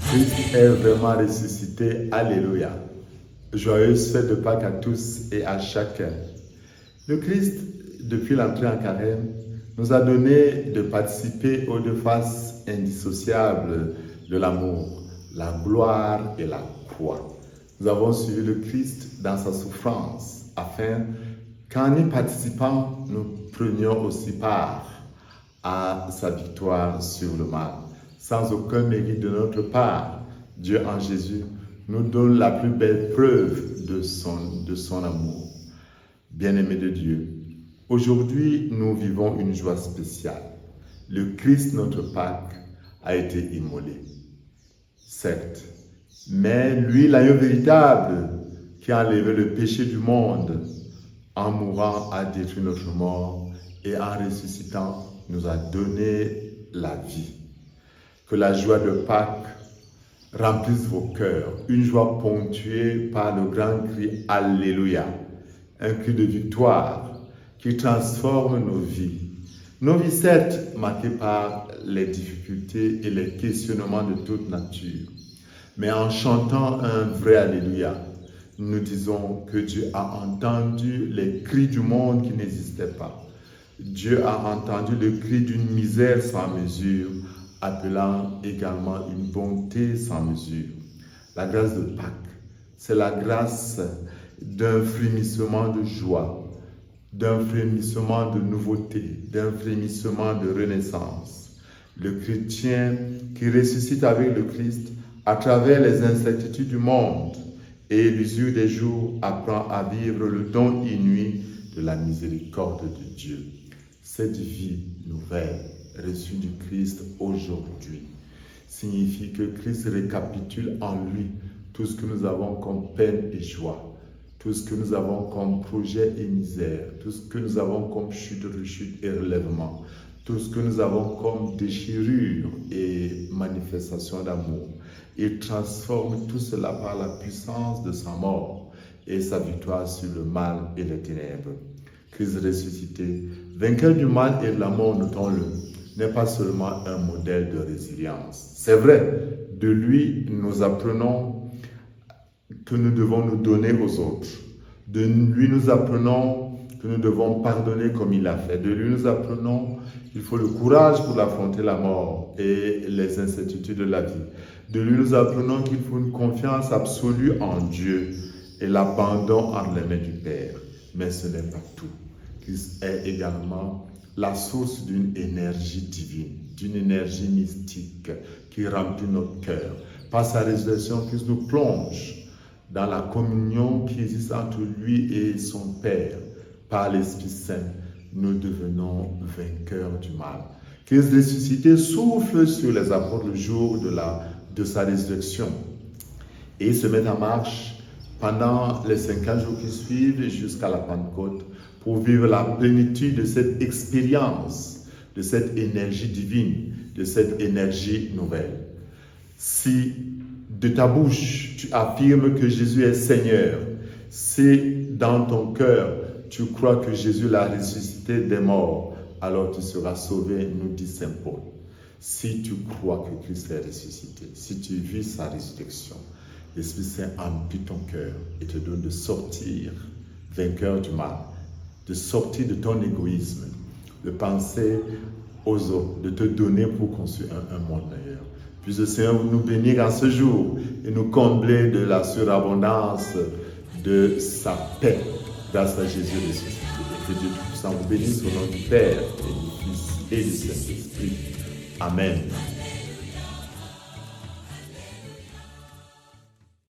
Christ est vraiment ressuscité. Alléluia. Joyeuse fête de Pâques à tous et à chacun. Le Christ, depuis l'entrée en carême, nous a donné de participer aux deux faces indissociables de l'amour, la gloire et la croix. Nous avons suivi le Christ dans sa souffrance, afin qu'en y participant, nous prenions aussi part à sa victoire sur le mal. Sans aucun mérite de notre part, Dieu en Jésus nous donne la plus belle preuve de son amour. Bien-aimés de Dieu, aujourd'hui, nous vivons une joie spéciale. Le Christ, notre Pâques, a été immolé. Certes, mais lui, l'agneau véritable, qui a enlevé le péché du monde, en mourant, a détruit notre mort et en ressuscitant, nous a donné la vie. Que la joie de Pâques remplisse vos cœurs, une joie ponctuée par le grand cri Alléluia, un cri de victoire qui transforme nos vies. Nos vies, certes, marquées par les difficultés et les questionnements de toute nature, mais en chantant un vrai Alléluia, nous disons que Dieu a entendu les cris du monde qui n'existaient pas. Dieu a entendu le cri d'une misère sans mesure, appelant également une bonté sans mesure. La grâce de Pâques, c'est la grâce d'un frémissement de joie, d'un frémissement de nouveauté, d'un frémissement de renaissance. Le chrétien qui ressuscite avec le Christ à travers les incertitudes du monde et l'usure des jours apprend à vivre le don inouï de la miséricorde de Dieu. Cette vie nouvelle reçue du Christ aujourd'hui signifie que Christ récapitule en lui tout ce que nous avons comme peine et joie, tout ce que nous avons comme projet et misère, tout ce que nous avons comme chute, rechute et relèvement, tout ce que nous avons comme déchirure et manifestation d'amour. Il transforme tout cela par la puissance de sa mort et sa victoire sur le mal et les ténèbres. Christ ressuscité, vainqueur du mal et de la mort, notons-le, n'est pas seulement un modèle de résilience. C'est vrai, de lui, nous apprenons que nous devons nous donner aux autres. De lui, nous apprenons que nous devons pardonner comme il a fait. De lui, nous apprenons qu'il faut le courage pour affronter la mort et les incertitudes de la vie. De lui, nous apprenons qu'il faut une confiance absolue en Dieu et l'abandon entre les mains du Père. Mais ce n'est pas tout. Christ est également la source d'une énergie divine, d'une énergie mystique qui remplit notre cœur. Par sa résurrection, Christ nous plonge dans la communion qui existe entre lui et son Père. Par l'Esprit Saint, nous devenons vainqueurs du mal. Christ ressuscité souffle sur les apôtres le jour de sa résurrection et se met en marche pendant les 50 jours qui suivent jusqu'à la Pentecôte pour vivre la plénitude de cette expérience, de cette énergie divine, de cette énergie nouvelle. Si de ta bouche tu affirmes que Jésus est Seigneur, si dans ton cœur tu crois que Jésus l'a ressuscité des morts, alors tu seras sauvé, nous dit Saint Paul. Si tu crois que Christ est ressuscité, si tu vis sa résurrection, l'Esprit Saint emplit ton cœur et te donne de sortir vainqueur du mal, de sortir de ton égoïsme, de penser aux autres, de te donner pour construire un monde meilleur. Puisse le Seigneur nous bénir en ce jour et nous combler de la surabondance de sa paix grâce à Jésus ressuscité. Et que Dieu Tout-Puissant vous bénisse au nom du Père et du Fils et du Saint-Esprit. Amen.